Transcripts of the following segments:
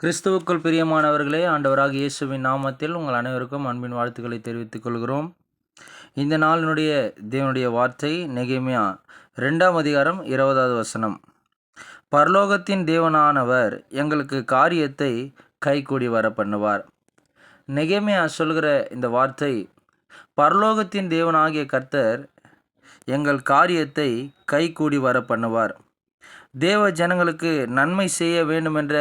கிறிஸ்துவுக்குள் பிரியமானவர்களே, ஆண்டவராக இயேசுவின் நாமத்தில் உங்கள் அனைவருக்கும் அன்பின் வாழ்த்துக்களை தெரிவித்துக் கொள்கிறோம். இந்த நாளினுடைய தேவனுடைய வார்த்தை நெகேமியா 2ஆம் அதிகாரம் 20வது வசனம். பரலோகத்தின் தேவனானவர் எங்களுக்கு காரியத்தை கைகூடி வர பண்ணுவார். நெகேமியா சொல்கிற இந்த வார்த்தை, பரலோகத்தின் தேவனாகிய கர்த்தர் எங்கள் காரியத்தை கைகூடி வர பண்ணுவார். தேவ ஜனங்களுக்கு நன்மை செய்ய வேண்டுமென்ற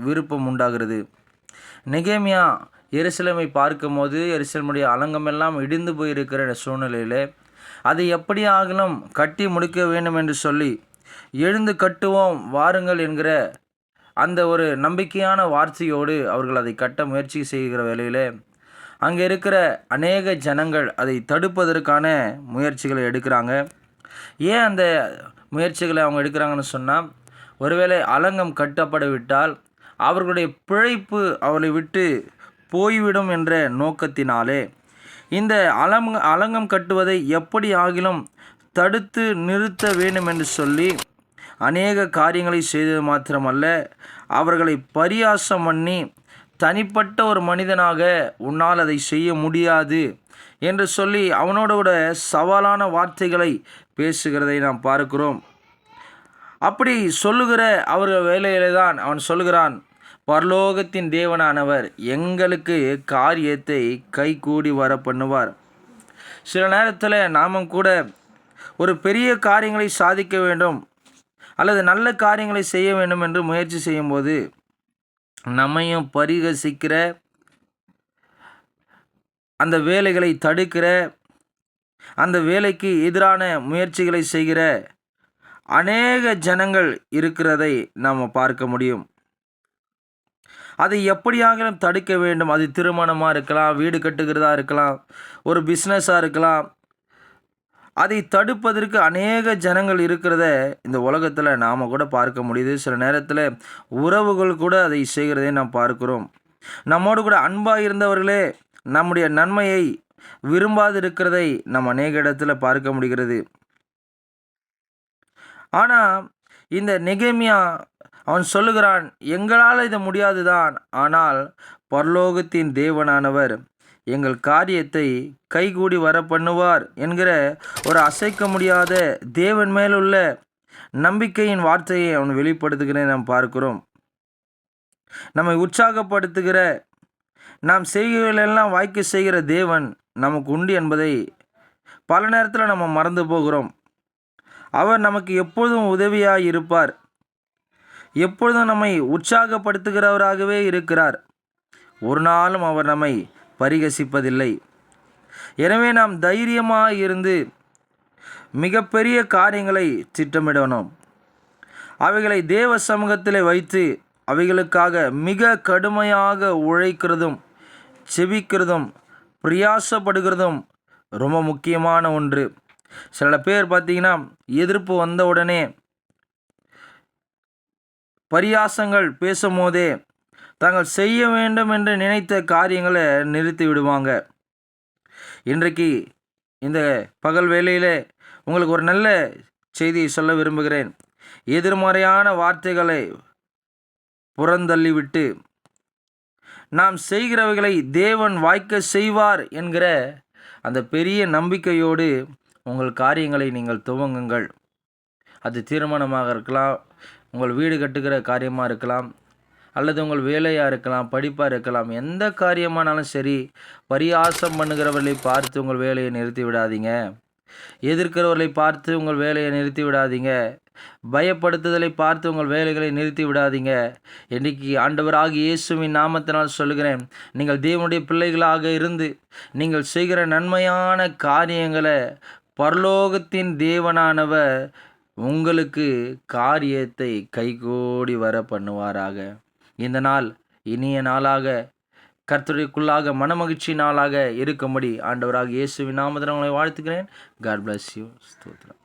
விருப்பம் உண்டாகிறது. நெகேமியா எருசலேமை பார்க்கும்போது எருசலேமுடைய அலங்கமெல்லாம் இடிந்து போயிருக்கிற சூழ்நிலையில் அதை எப்படி ஆகலும் கட்டி முடிக்க வேண்டும் என்று சொல்லி, எழுந்து கட்டுவோம் வாருங்கள் என்கிற அந்த ஒரு நம்பிக்கையான வார்த்தையோடு அவர்கள் அதை கட்ட முயற்சி செய்கிற வேளையில் அங்கே இருக்கிற அநேக ஜனங்கள் அதை தடுப்பதற்கான முயற்சிகளை எடுக்கிறாங்க. ஏன் அந்த முயற்சிகளை அவங்க எடுக்கிறாங்கன்னு சொன்னால், ஒருவேளை அலங்கம் கட்டப்படவிட்டால் அவர்களுடைய பிழைப்பு அவளை விட்டு போய்விடும் என்ற நோக்கத்தினாலே இந்த அலங்கம் கட்டுவதை எப்படி ஆகிலும் தடுத்து நிறுத்த வேண்டும் என்று சொல்லி அநேக காரியங்களை செய்தது மாத்திரமல்ல, அவர்களை பரியாசம் பண்ணி, தனிப்பட்ட ஒரு மனிதனாக உன்னால் அதை செய்ய முடியாது என்று சொல்லி அவனோட கூட சவாலான வார்த்தைகளை பேசுகிறதை நாம் பார்க்கிறோம். அப்படி சொல்லுகிற அவர்கள் வேலையிலே தான் அவன் சொல்லுகிறான், பரலோகத்தின் தேவனானவர் எங்களுக்கு காரியத்தை கைகூடி வர பண்ணுவார். சில நேரத்தில் நாமும் கூட ஒரு பெரிய காரியங்களை சாதிக்க வேண்டும் அல்லது நல்ல காரியங்களை செய்ய வேண்டும் என்று முயற்சி செய்யும்போது நம்மையும் பரிகசிக்கிற, அந்த வேலைகளை தடுக்கிற, அந்த வேலைக்கு எதிரான முயற்சிகளை செய்கிற அநேக ஜனங்கள் இருக்கிறதை நாம் பார்க்க முடியும். அதை எப்படியாகிலும் தடுக்க வேண்டும். அது திருமணமாக இருக்கலாம், வீடு கட்டுகிறதா இருக்கலாம், ஒரு பிஸ்னஸாக இருக்கலாம். அதை தடுப்பதற்கு அநேக ஜனங்கள் இருக்கிறத இந்த உலகத்தில் நாம் கூட பார்க்க முடியுது. சில நேரத்தில் உறவுகள் கூட அதை செய்கிறதை நாம் பார்க்கிறோம். நம்மோடு கூட அன்பாக இருந்தவர்களே நம்முடைய நன்மையை விரும்பாது இருக்கிறதை நாம் அநேக இடத்துல பார்க்க முடிகிறது. ஆனால் இந்த நெகேமியா அவன் சொல்லுகிறான், எங்களால் இது முடியாதுதான், ஆனால் பரலோகத்தின் தேவனானவர் எங்கள் காரியத்தை கைகூடி வர பண்ணுவார் என்கிற ஒரு அசைக்க முடியாத தேவன் மேலுள்ள நம்பிக்கையின் வார்த்தையை அவன் வெளிப்படுத்துகிறதை நாம் பார்க்கிறோம். நம்மை உற்சாகப்படுத்துகிற, நாம் செய்கிறெல்லாம் வாய்க்க செய்கிற தேவன் நமக்கு உண்டு என்பதை பல நேரத்தில் நம்ம மறந்து போகிறோம். அவர் நமக்கு எப்பொழுதும் உதவியாக இருப்பார். எப்பொழுதும் நம்மை உற்சாகப்படுத்துகிறவராகவே இருக்கிறார். ஒரு நாளும் அவர் நம்மை பரிகசிப்பதில்லை. எனவே நாம் தைரியமாக இருந்து மிகப்பெரிய காரியங்களை திட்டமிடணும். அவைகளை தேவ சமூகத்தில் வைத்து அவைகளுக்காக மிக கடுமையாக உழைக்கிறதும் செபிக்கிறதும் பிரயாசப்படுகிறதும் ரொம்ப முக்கியமான ஒன்று. சில பேர் பார்த்திங்கன்னா, எதிர்ப்பு வந்த உடனே பரியாசங்கள் பேசும்போதே தாங்கள் செய்ய வேண்டும் என்று நினைத்த காரியங்களை நிறுத்தி விடுவாங்க. இன்றைக்கு இந்த பகல் வேளையில் உங்களுக்கு ஒரு நல்ல செய்தியை சொல்ல விரும்புகிறேன். எதிர்மறையான வார்த்தைகளை புறந்தள்ளிவிட்டு நாம் செய்கிறவைகளை தேவன் வாய்க்க செய்வார் என்கிற அந்த பெரிய நம்பிக்கையோடு உங்கள் காரியங்களை நீங்கள் துவங்குங்கள். அது திருமணமாக இருக்கலாம், உங்கள் வீடு கட்டுகிற காரியமாக இருக்கலாம், அல்லது உங்கள் வேலையாக இருக்கலாம், படிப்பாக இருக்கலாம். எந்த காரியமானாலும் சரி, பரியாசம் பண்ணுகிறவர்களை பார்த்து உங்கள் வேலையை நிறுத்தி விடாதீங்க. எதிர்க்கிறவர்களை பார்த்து உங்கள் வேலையை நிறுத்தி விடாதீங்க. பயப்படுத்துதலை பார்த்து உங்கள் வேலைகளை நிறுத்தி விடாதீங்க. இன்றைக்கு ஆண்டவராகிய இயேசுவின் நாமத்தினால் சொல்லுகிறேன், நீங்கள் தேவனுடைய பிள்ளைகளாக இருந்து நீங்கள் செய்கிற நன்மையான காரியங்களை பரலோகத்தின் தேவனானவர் உங்களுக்கு காரியத்தை கைகூடி வர பண்ணுவாராக. இந்த நாள் இனிய நாளாக, கர்த்தருக்குள்ளாக மனமகிழ்ச்சி நாளாக இருக்கும்படி ஆண்டவராக இயேசுவின் நாமத்தில் உங்களை வாழ்த்துக்கிறேன். God bless you. ஸ்தோத்திரம்.